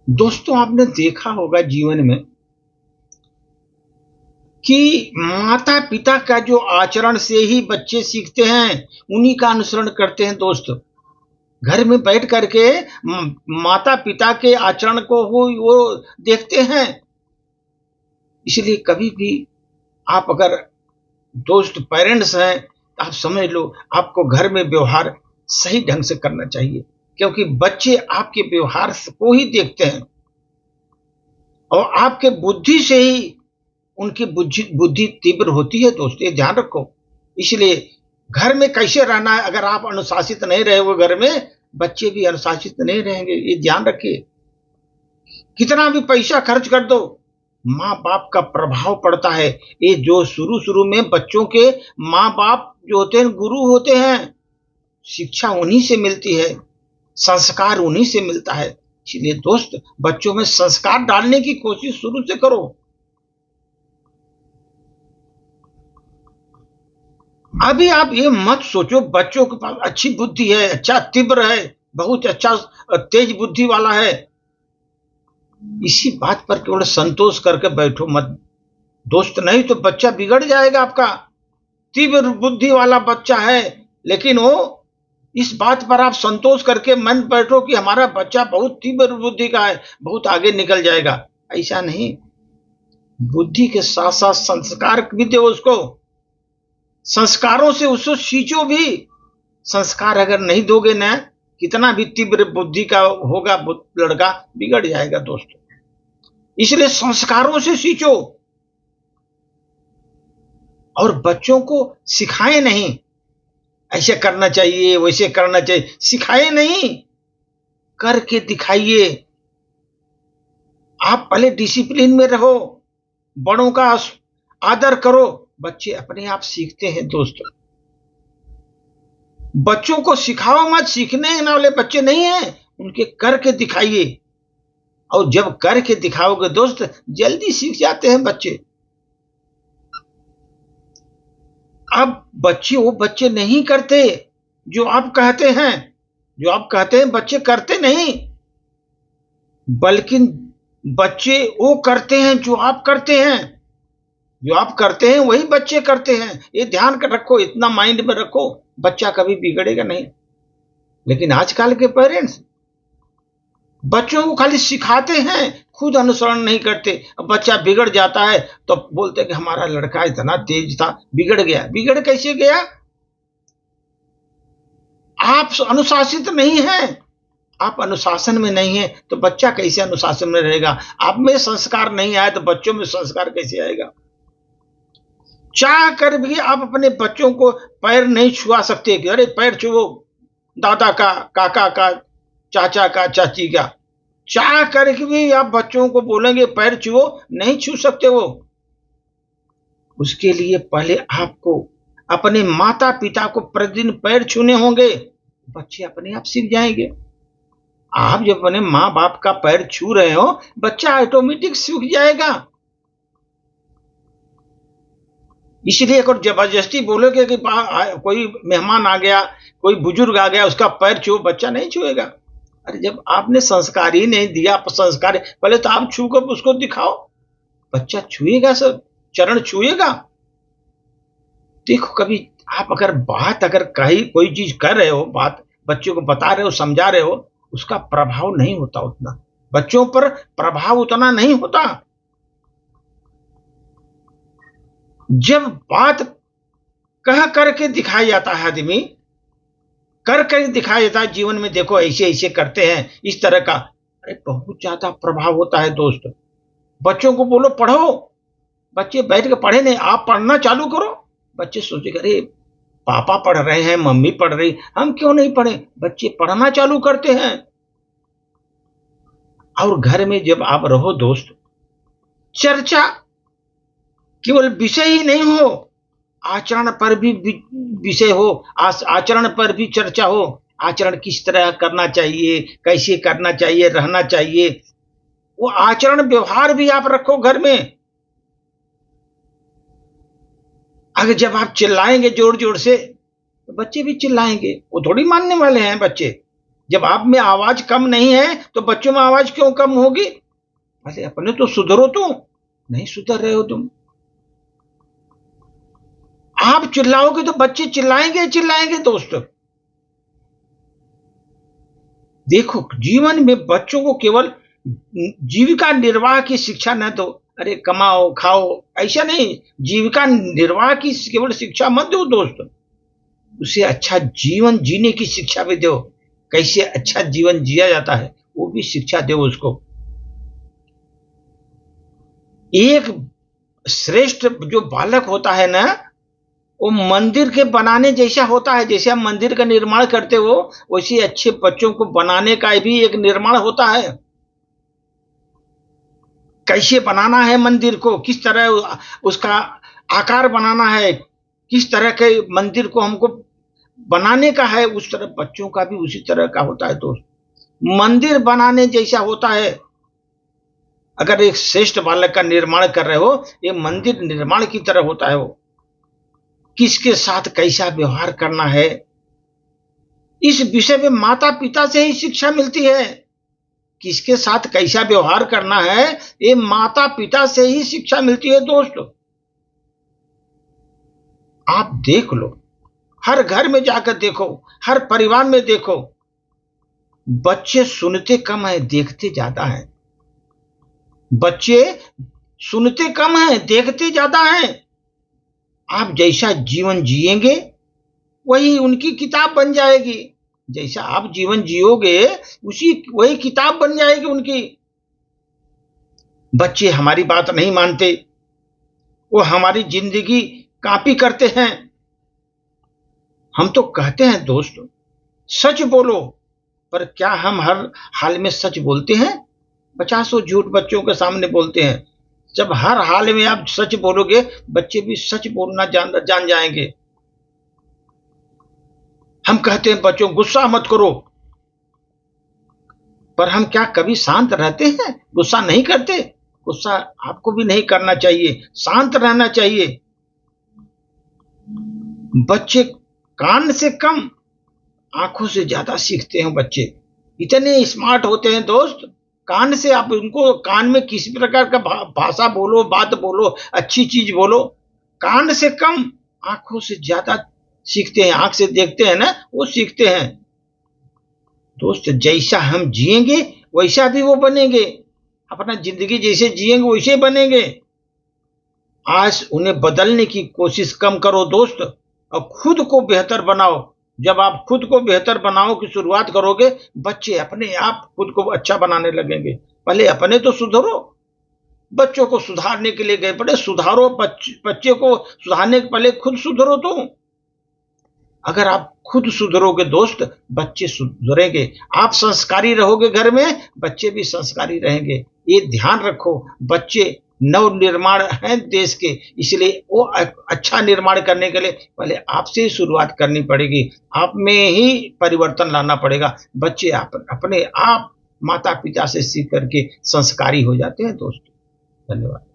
दोस्तों, आपने देखा होगा जीवन में कि माता पिता का जो आचरण से ही बच्चे सीखते हैं, उन्हीं का अनुसरण करते हैं। दोस्त, घर में बैठ करके माता पिता के आचरण को वो देखते हैं। इसलिए कभी भी आप अगर दोस्त पेरेंट्स हैं, आप समझ लो आपको घर में व्यवहार सही ढंग से करना चाहिए, क्योंकि बच्चे आपके व्यवहार को ही देखते हैं और आपके बुद्धि से ही उनकी बुद्धि बुद्धि तीव्र होती है। दोस्त, ये ध्यान रखो। इसलिए घर में कैसे रहना है, अगर आप अनुशासित नहीं रहे वो घर में, बच्चे भी अनुशासित नहीं रहेंगे। ये ध्यान रखिए। कितना भी पैसा खर्च कर दो, माँ बाप का प्रभाव पड़ता है। ये जो शुरू शुरू में बच्चों के माँ बाप जो होते हैं गुरु होते हैं। शिक्षा उन्हीं से मिलती है, संस्कार उन्हीं से मिलता है। इसलिए दोस्त, बच्चों में संस्कार डालने की कोशिश शुरू से करो। अभी आप ये मत सोचो बच्चों के पास अच्छी बुद्धि है, अच्छा तीव्र है, बहुत अच्छा तेज बुद्धि वाला है, इसी बात पर केवल संतोष करके बैठो मत दोस्त। नहीं तो बच्चा बिगड़ जाएगा आपका। तीव्र बुद्धि वाला बच्चा है, लेकिन वो इस बात पर आप संतोष करके मन बैठो कि हमारा बच्चा बहुत तीव्र बुद्धि का है, बहुत आगे निकल जाएगा। ऐसा नहीं। बुद्धि के साथ साथ संस्कार भी दो उसको। संस्कारों से उसको सींचो भी। संस्कार अगर नहीं दोगे ना, कितना भी तीव्र बुद्धि का होगा लड़का, बिगड़ जाएगा दोस्तों। इसलिए संस्कारों से सींचो और बच्चों को सिखाए नहीं ऐसे करना चाहिए वैसे करना चाहिए, सिखाए नहीं, करके दिखाइए। आप पहले डिसिप्लिन में रहो, बड़ों का आदर करो। बच्चे अपने आप सीखते हैं दोस्तों। बच्चों को सिखाओ मत, सीखने वाले बच्चे नहीं हैं, उनके करके दिखाइए। और जब करके दिखाओगे दोस्त, जल्दी सीख जाते हैं बच्चे। अब बच्चे वो बच्चे नहीं करते जो आप कहते हैं। जो आप कहते हैं बच्चे करते नहीं, बल्कि बच्चे वो करते हैं जो आप करते हैं। जो आप करते हैं वही बच्चे करते हैं। ये ध्यान कर रखो, इतना माइंड में रखो, बच्चा कभी बिगड़ेगा नहीं। लेकिन आजकल के पेरेंट्स बच्चों को खाली सिखाते हैं, खुद अनुसरण नहीं करते। अब बच्चा बिगड़ जाता है तो बोलते हैं कि हमारा लड़का इतना तेज था, बिगड़ गया। बिगड़ कैसे गया? आप अनुशासित नहीं हैं। आप अनुशासन में नहीं है तो बच्चा कैसे अनुशासन में रहेगा? आप में संस्कार नहीं आए तो बच्चों में संस्कार कैसे आएगा? चाह कर भी आप अपने बच्चों को पैर नहीं छुआ सकते कि अरे पैर छुओ दादा का, काका का, चाचा का, चाची का। चाह करके भी आप बच्चों को बोलेंगे पैर छुओ, नहीं छू सकते वो। उसके लिए पहले आपको अपने माता पिता को प्रतिदिन पैर छूने होंगे, बच्चे अपने आप सीख जाएंगे। आप जब अपने माँ बाप का पैर छू रहे हो, बच्चा ऑटोमेटिक सीख जाएगा। इसलिए अगर जबरदस्ती बोलोगे कि कोई मेहमान आ गया, कोई बुजुर्ग आ गया, उसका पैर छुओ, बच्चा नहीं छुएगा। अरे जब आपने संस्कार ही नहीं दिया, संस्कार पहले तो आप छू कर उसको दिखाओ, बच्चा छुएगा, सब चरण छुएगा। देखो, कभी आप अगर बात अगर कहीं कोई चीज कर रहे हो, बात बच्चों को बता रहे हो, समझा रहे हो, उसका प्रभाव नहीं होता उतना, बच्चों पर प्रभाव उतना नहीं होता। जब बात कह करके दिखाया जाता है, आदमी कर कर दिखाया जाता है, जीवन में देखो ऐसे ऐसे करते हैं इस तरह का, अरे बहुत ज्यादा प्रभाव होता है दोस्त। बच्चों को बोलो पढ़ो, बच्चे बैठ के पढ़े नहीं, आप पढ़ना चालू करो। बच्चे सोचेंगे अरे पापा पढ़ रहे हैं, मम्मी पढ़ रही, हम क्यों नहीं पढ़े? बच्चे पढ़ना चालू करते हैं। और घर में जब आप रहो दोस्त, चर्चा केवल विषय ही नहीं हो, आचरण पर भी विषय हो, आचरण पर भी चर्चा हो। आचरण किस तरह करना चाहिए, कैसे करना चाहिए, रहना चाहिए, वो आचरण व्यवहार भी आप रखो घर में। अगर जब आप चिल्लाएंगे जोर जोर से तो बच्चे भी चिल्लाएंगे, वो थोड़ी मानने वाले हैं बच्चे। जब आप में आवाज कम नहीं है तो बच्चों में आवाज क्यों कम होगी? पहले अपने तो सुधरो, तो नहीं सुधर रहे हो तुम। आप चिल्लाओगे तो बच्चे चिल्लाएंगे चिल्लाएंगे दोस्तों। देखो, जीवन में बच्चों को केवल जीविका निर्वाह की शिक्षा न दो, अरे कमाओ खाओ, ऐसा नहीं। जीविका निर्वाह की केवल शिक्षा मत दो दोस्त, उसे अच्छा जीवन जीने की शिक्षा भी दो। कैसे अच्छा जीवन जिया जाता है वो भी शिक्षा दो उसको। एक श्रेष्ठ जो बालक होता है ना, वो मंदिर के बनाने जैसा होता है। जैसे आप मंदिर का निर्माण करते हो, वैसे अच्छे बच्चों को बनाने का भी एक निर्माण होता है। कैसे बनाना है मंदिर को, किस तरह उसका आकार बनाना है, किस तरह के मंदिर को हमको बनाने का है, उस तरह बच्चों का भी उसी तरह का होता है दोस्त। मंदिर बनाने जैसा होता है। अगर एक श्रेष्ठ बालक का निर्माण कर रहे हो, ये मंदिर निर्माण की तरह होता है। वो किसके साथ कैसा व्यवहार करना है, इस विषय में माता पिता से ही शिक्षा मिलती है। किसके साथ कैसा व्यवहार करना है, ये माता पिता से ही शिक्षा मिलती है दोस्तों। आप देख लो, हर घर में जाकर देखो, हर परिवार में देखो, बच्चे सुनते कम है, देखते ज्यादा है। बच्चे सुनते कम है, देखते ज्यादा है। आप जैसा जीवन जिएंगे वही उनकी किताब बन जाएगी। जैसा आप जीवन जियोगे उसी वही किताब बन जाएगी उनकी। बच्चे हमारी बात नहीं मानते, वो हमारी जिंदगी कॉपी करते हैं। हम तो कहते हैं दोस्त सच बोलो, पर क्या हम हर हाल में सच बोलते हैं? पचासों झूठ बच्चों के सामने बोलते हैं। जब हर हाल में आप सच बोलोगे, बच्चे भी सच बोलना जान जाएंगे। हम कहते हैं बच्चों गुस्सा मत करो, पर हम क्या कभी शांत रहते हैं? गुस्सा नहीं करते। गुस्सा आपको भी नहीं करना चाहिए, शांत रहना चाहिए। बच्चे कान से कम आंखों से ज्यादा सीखते हैं। बच्चे इतने स्मार्ट होते हैं दोस्त। कान से आप उनको कान में किसी प्रकार का भाषा बोलो, बात बोलो, अच्छी चीज बोलो, कान से कम आंखों से ज्यादा सीखते हैं। आंख से देखते हैं ना, वो सीखते हैं दोस्त। जैसा हम जिएंगे वैसा भी वो बनेंगे। अपना जिंदगी जैसे जिएंगे वैसे बनेंगे। आज उन्हें बदलने की कोशिश कम करो दोस्त, और खुद को बेहतर बनाओ। जब आप खुद को बेहतर बनाओ की शुरुआत करोगे, बच्चे अपने आप खुद को अच्छा बनाने लगेंगे। पहले अपने तो सुधरो। बच्चों को सुधारने के लिए गए पड़े, सुधारो। बच्चे को सुधारने के पहले खुद सुधरो। तो अगर आप खुद सुधरोगे दोस्त, बच्चे सुधरेंगे। आप संस्कारी रहोगे घर में, बच्चे भी संस्कारी रहेंगे। ये ध्यान रखो। बच्चे नव निर्माण है देश के, इसलिए वो अच्छा निर्माण करने के लिए पहले आपसे ही शुरुआत करनी पड़ेगी। आप में ही परिवर्तन लाना पड़ेगा। बच्चे अपने आप माता पिता से सीख करके संस्कारी हो जाते हैं दोस्तों। धन्यवाद।